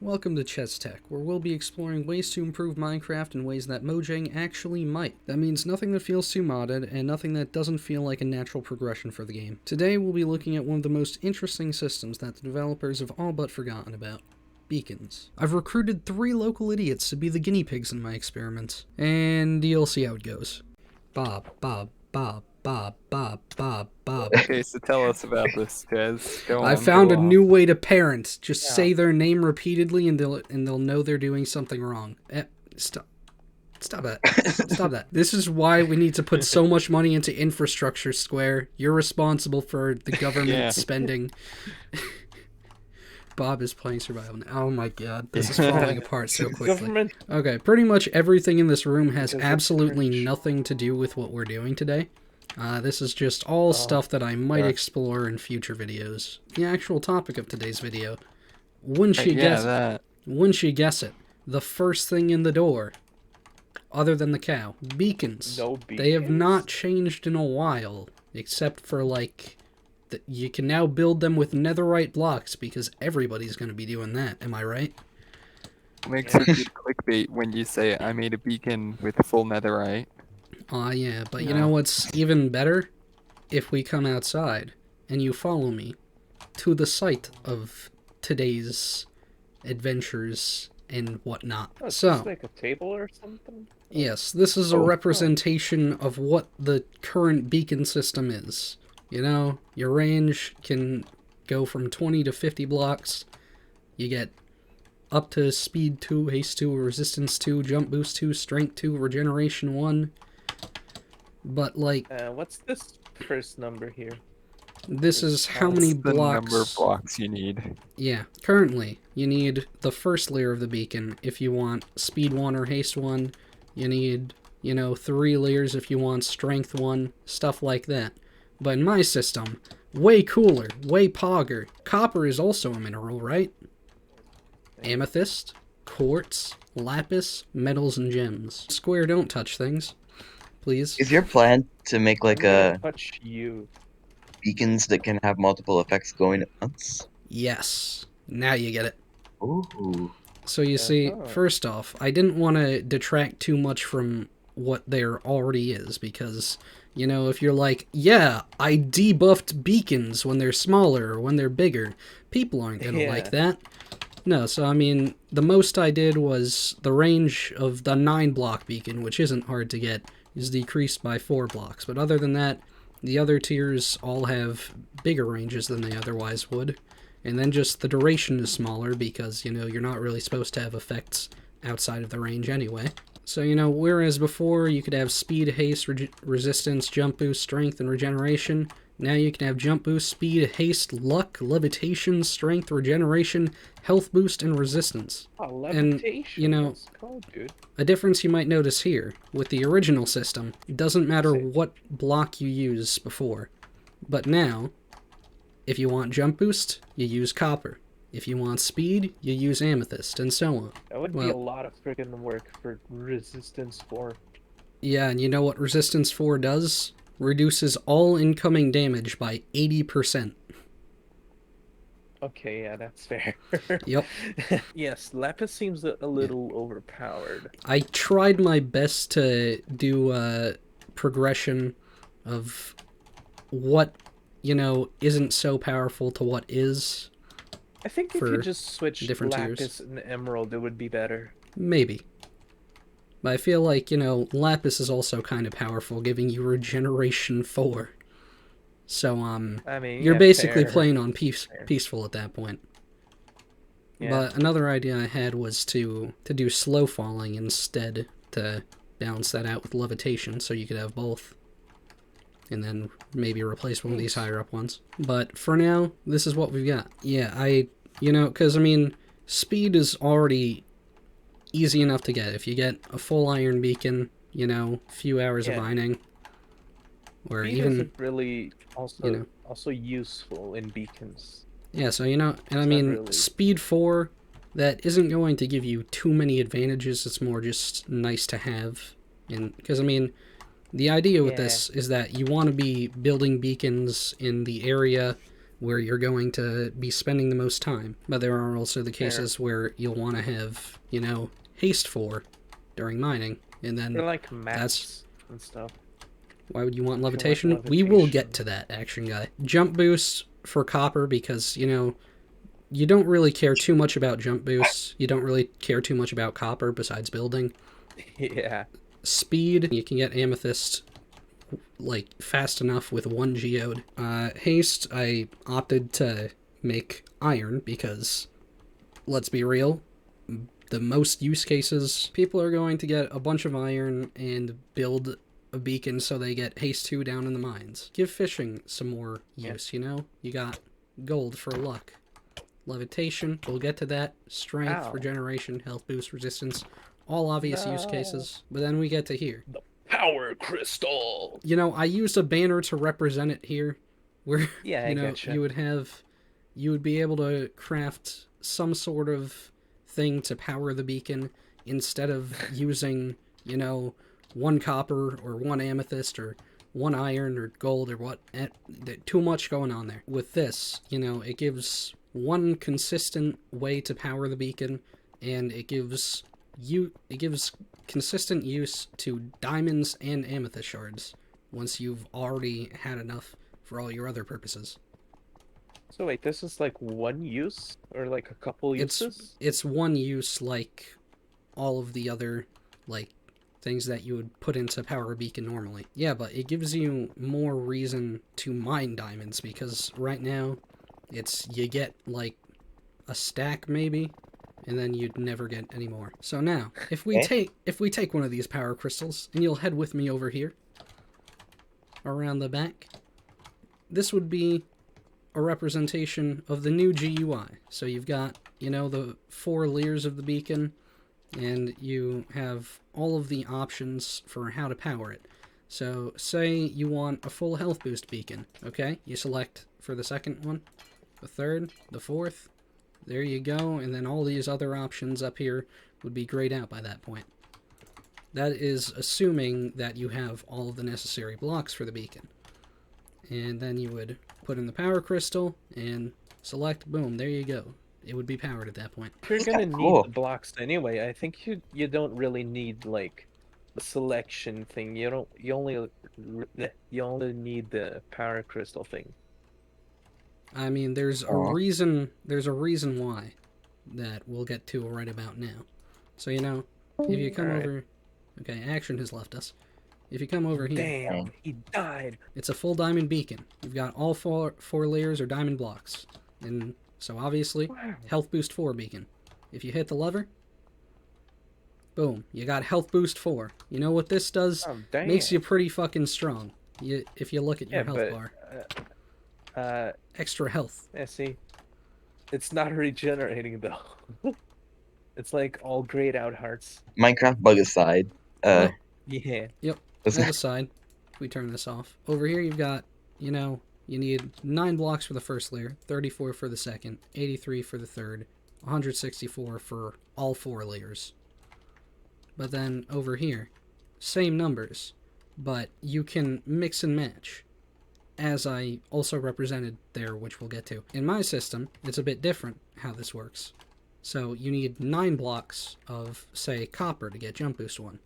Welcome to ChezTech, where we'll be exploring ways to improve Minecraft in ways that Mojang actually might. That means nothing that feels too modded, and nothing that doesn't feel like a natural progression for the game. Today we'll be looking at one of the most interesting systems that the developers have all but forgotten about. Beacons. I've recruited 3 local idiots to be the guinea pigs in my experiments, and you'll see how it goes. Bob. Okay, so tell us about this, Chez. Go on. I found a go on. new way to parent. Just Yeah. say their name repeatedly, and they'll know they're doing something wrong. Stop that. Stop that. This is why we need to put so much money into infrastructure, Square. You're responsible for the government Yeah. spending. Bob is playing survival now. Oh my god, this is falling apart so quickly. Government. Okay, pretty much everything in this room has Because it's absolutely cringe. nothing to do with what we're doing today. This is just all stuff that I might yeah. explore in future videos. The actual topic of today's video. Wouldn't you Yeah, guess that. Wouldn't you guess it? The first thing in the door, other than the cow, beacons. No They have beacons? not changed in a while, except for like, you can now build them with netherite blocks because everybody's going to be doing that. Am I right? Makes a good clickbait when you say I made a beacon with full netherite. Yeah, but you Yeah. know what's even better? If we come outside and you follow me to the site of today's adventures and whatnot. Oh, it's So, just like a table or something? yes, this is a Oh. representation of what the current beacon system is. You know, your range can go from 20 to 50 blocks. You get up to speed 2, haste 2, resistance 2, jump boost 2, strength 2, regeneration 1. But, like, What's this first number here? this is how many That's the blocks... number of blocks you need. Yeah, currently, you need the first layer of the beacon if you want speed 1 or haste 1. You need, 3 layers if you want strength 1, stuff like that. But in my system, way cooler, way pogger. Copper is also a mineral, right? Amethyst, quartz, lapis, metals, and gems. Square, don't touch things. Please. Is your plan to make like I'm gonna a touch you. beacons that can have multiple effects going at once? Yes. Now you get it. Ooh. So you see, Uh-huh. first off, I didn't want to detract too much from what there already is, because, if you're like, yeah, I debuffed beacons when they're smaller or when they're bigger, people aren't going to Yeah. like that. No, so I mean, the most I did was the range of the 9-block beacon, which isn't hard to get, is decreased by 4 blocks. But other than that, the other tiers all have bigger ranges than they otherwise would. And then just the duration is smaller because, you're not really supposed to have effects outside of the range anyway. So, whereas before you could have speed, haste, resistance, jump boost, strength, and regeneration, now you can have jump boost, speed, haste, luck, levitation, strength, regeneration, health boost, and resistance. Oh, levitation. That's cool, dude. A difference you might notice here, with the original system, it doesn't matter what block you use before. But now, if you want jump boost, you use copper. If you want speed, you use amethyst, and so on. That would be Well- a lot of friggin' work for resistance 4. Yeah, and you know what resistance 4 does? Reduces all incoming damage by 80%. Okay, yeah, that's fair. Yep. Yes, lapis seems a little overpowered. I tried my best to do a progression of what, isn't so powerful to what is. I think if For you just switch different tiers. lapis and emerald, it would be better. Maybe. But I feel like, Lapis is also kind of powerful, giving you regeneration 4. So, I mean, you're yeah, basically fair. playing on Fair. peaceful at that point. Yeah. But another idea I had was to do slow falling instead, to balance that out with levitation, so you could have both. And then maybe replace one of these higher up ones. But for now, this is what we've got. Yeah, because, speed is already easy enough to get. If you get a full iron beacon, a few hours of Yeah. mining, or Speed even, isn't really also know. useful in beacons. yeah, so, and I not mean, really. speed 4, that isn't going to give you too many advantages, it's more just nice to have. Because, the idea with Yeah. this is that you want to be building beacons in the area where you're going to be spending the most time. But there are also the cases where you'll want to have, you know, haste 4 during mining, and then They're like maps and stuff. why would you want If you want levitation? We will levitation. get to that, action guy. Jump boost for copper because, you know, you don't really care too much about jump boosts. You don't really care too much about copper besides building. Yeah. Speed, you can get amethyst like fast enough with 1 geode. Haste, I opted to make iron because, let's be real, the most use cases, people are going to get a bunch of iron and build a beacon so they get haste 2 down in the mines. Give fishing some more use, you know? You got gold for luck. Levitation, we'll get to that. Strength, Ow. regeneration, health boost, resistance, all obvious use No. cases. But then we get to here. Power crystal. You know, I used a banner to represent it here, where Yeah, I you know getcha. you would be able to craft some sort of thing to power the beacon instead of using, you know, 1 copper or 1 amethyst or 1 iron or gold or what. Too much going on there. With this, you know, it gives 1 consistent way to power the beacon, and it gives consistent use to diamonds and amethyst shards once you've already had enough for all your other purposes. So wait, this is like 1 use or like a couple uses? It's 1 use like all of the other like things that you would put into power a beacon normally. Yeah, but it gives you more reason to mine diamonds because right now you get like a stack maybe, and then you'd never get any more. So now, if we take one of these power crystals, and you'll head with me over here, around the back, this would be a representation of the new GUI. So you've got, you know, the 4 layers of the beacon, and you have all of the options for how to power it. So say you want a full health boost beacon, okay? You select for the second one, the third, the fourth. There you go, and then all these other options up here would be grayed out by that point. That is assuming that you have all of the necessary blocks for the beacon. And then you would put in the power crystal and select, boom, there you go. It would be powered at that point. If you're gonna need the blocks anyway, I think you don't really need like the selection thing. You only need the power crystal thing. I mean, there's a reason why that we'll get to right about now. So, you know, if you come over, okay, action has left us. If you come over here, damn, he died. It's a full diamond beacon. You've got all four layers are diamond blocks. And so obviously, health boost 4 beacon. If you hit the lever, boom, you got health boost 4. You know what this does? Oh, damn. Makes you pretty fucking strong. If you look at your health bar. Extra health. Yeah, see, it's not regenerating though. It's like all grayed out hearts. Minecraft bug aside. Yeah. Yep. That aside, if we turn this off. Over here you've got, you know, you need 9 blocks for the first layer, 34 for the second, 83 for the third, 164 for all 4 layers. But then over here, same numbers, but you can mix and match, as I also represented there, which we'll get to. In my system, it's a bit different how this works. So you need 9 blocks of, say, copper to get jump boost 1.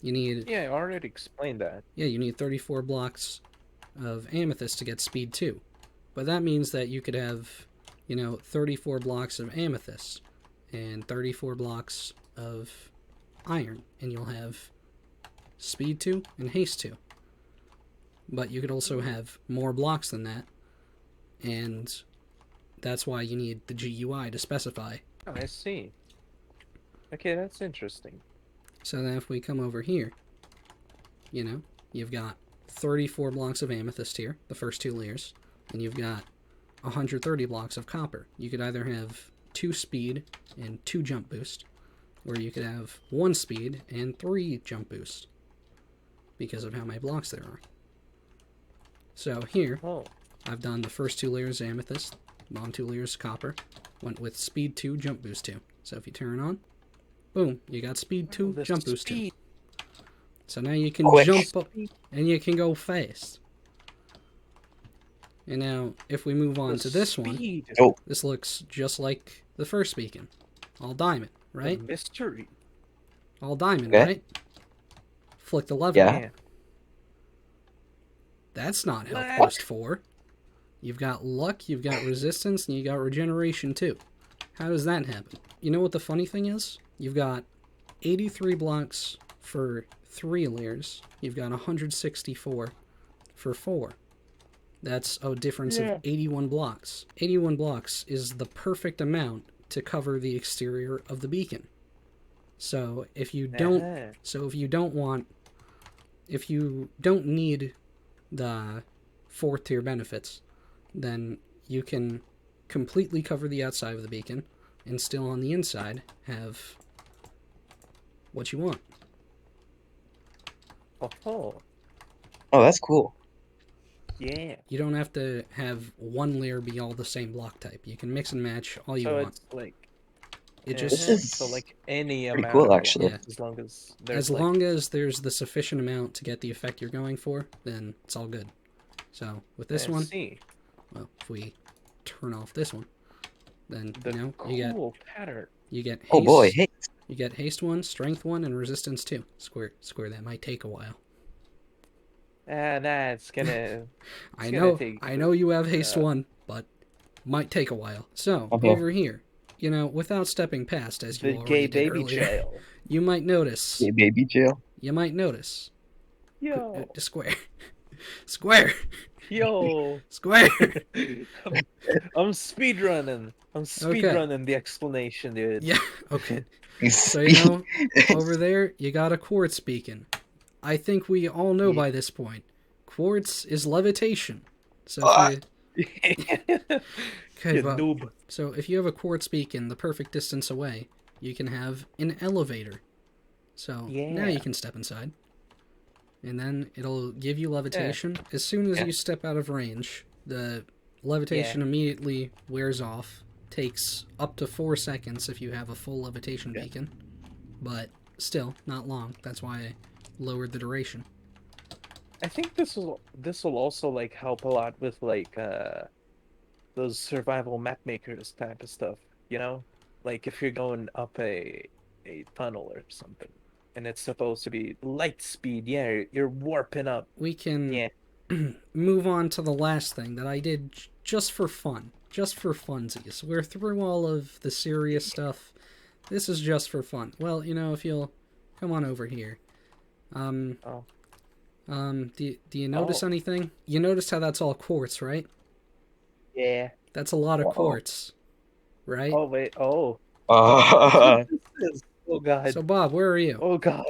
You need... Yeah, I already explained that. Yeah, you need 34 blocks of amethyst to get speed 2. But that means that you could have, you know, 34 blocks of amethyst and 34 blocks of iron, and you'll have speed 2 and haste 2. But you could also have more blocks than that, and that's why you need the GUI to specify. Oh, I see. Okay, that's interesting. So then if we come over here, you know, you've got 34 blocks of amethyst here, the first 2 layers, and you've got 130 blocks of copper. You could either have 2 speed and 2 jump boost, or you could have 1 speed and 3 jump boost, because of how many blocks there are. So here, I've done the first 2 layers amethyst, bottom 2 layers copper, went with speed 2, jump boost 2. So if you turn on, boom, you got speed 2, jump boost 2. So now you can jump up and you can go fast. And now, if we move on to this one, Speed. Oh. this looks just like the first beacon. All diamond, The right? mystery. All diamond, Okay. right? Flick the lever. Yeah. That's not health What? boost 4. You've got luck, you've got resistance, and you got regeneration too. How does that happen? You know what the funny thing is? You've got 83 blocks for 3 layers. You've got 164 for 4. That's a difference of 81 blocks. 81 blocks is the perfect amount to cover the exterior of the beacon. So if you don't if you don't need the 4th tier benefits, then you can completely cover the outside of the beacon and still on the inside have what you want. Oh, Oh, that's cool. yeah. You don't have to have one layer be all the same block type. You can mix and match all you So want. it's like It uh-huh, just This is so like any pretty amount cool, of actually. blocks, as long as there's as long as there's the sufficient amount to get the effect you're going for, then it's all good. So with this one, see well, if we turn off this one, then the you know cool pattern. you get haste. Oh boy, hey. You get haste 1, strength 1, and resistance 2. Square. That might take a while. That's gonna. I gonna know. take I know you have haste uh, 1, but might take a while. So Okay. over here, you know, without stepping past, as you the already gay did baby earlier, jail. you might notice. Hey, baby jail. You might notice. Yo, Square. Square. yo. Square. I'm speedrunning. I'm speedrunning the explanation, dude. Yeah. Okay. He's So you know, over there, you got a quartz beacon. I think we all know by this point, quartz is levitation. So if you, okay, You well, noob. so if you have a quartz beacon the perfect distance away, you can have an elevator. So now Yeah. you can step inside. And then it'll give you levitation. As soon as you step out of range, the levitation immediately wears off. Takes up to 4 seconds if you have a full levitation beacon. But still, not long. That's why I lowered the duration. I think this will also like help a lot with like those survival map makers type of stuff, you know? Like if you're going up a tunnel or something and it's supposed to be light speed, you're warping up. We can Yeah. move on to the last thing that I did just for fun. Just for funsies. We're through all of the serious stuff. This is just for fun. Well, you know, if you'll come on over here. Do you notice anything? You noticed how that's all quartz, right? Yeah. That's a lot of Whoa. quartz, right? Oh wait, oh. Uh, Oh god. So Bob, where are you? Oh god.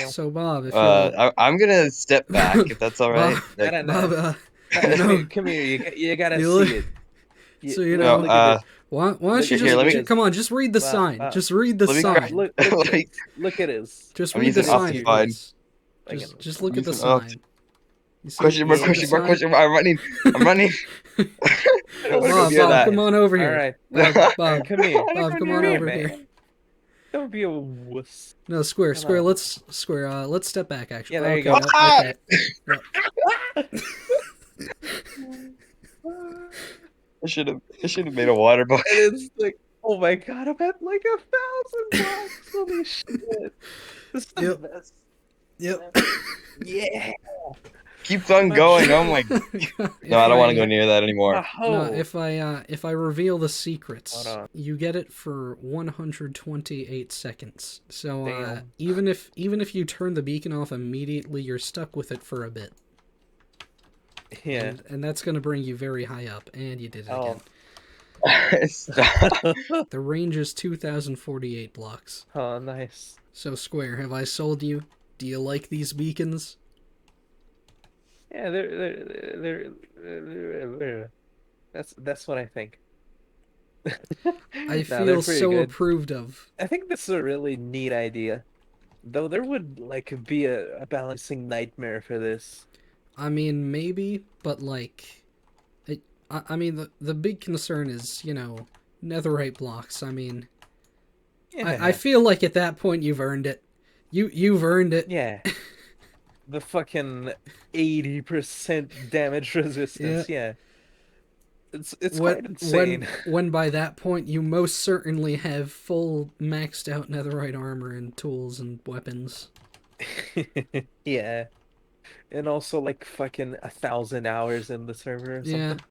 So Bob, if you'll I'm gonna step back if that's all right. Bob, Like, Bob, you know, Come here, you gotta you look- see it. so you know, look at this. why don't you Look at just this. come on, just read the Wow, sign. wow. Just read the Let me sign. Look, Like- look at this. Just I'm read the using sign. Optifine. please. Like, Just look I'm at the using sign. You see- question mark, you see question the mark, sign? question mark. I'm running. I wanna go Bob, near Bob, that. come on over all here. right. Bob, Come here. Bob, come on Come over man. here. Don't be a wuss. No, square. on. Let's step back. Actually, Yeah, there you okay, go. okay. I should have made a water bucket. And it's like, oh my god, I'm at like 1,000 blocks. Holy shit. This is Yep. the best. Yep. Yeah. Keeps on going. Oh my. No, I don't want to go near that anymore. No, if I reveal the secrets, Hold on. you get it for 128 seconds. So Damn. even if you turn the beacon off immediately, you're stuck with it for a bit. Yeah. And that's gonna bring you very high up, and you did it Oh. again. Stop. The range is 2,048 blocks. Oh, nice. So Square, have I sold you? Do you like these beacons? Yeah, they're that's what I think. I No, they're feel pretty so good. approved of. I think this is a really neat idea. Though there would like be a balancing nightmare for this. I mean, maybe, but like, I mean, the big concern is, you know, netherite blocks. I mean, Yeah. I feel like at that point you've earned it. You've earned it. Yeah. the fucking 80% damage resistance. Yeah. It's quite insane. When by that point you most certainly have full maxed out netherite armor and tools and weapons. Yeah. And also like fucking 1,000 hours in the server or something. Yeah,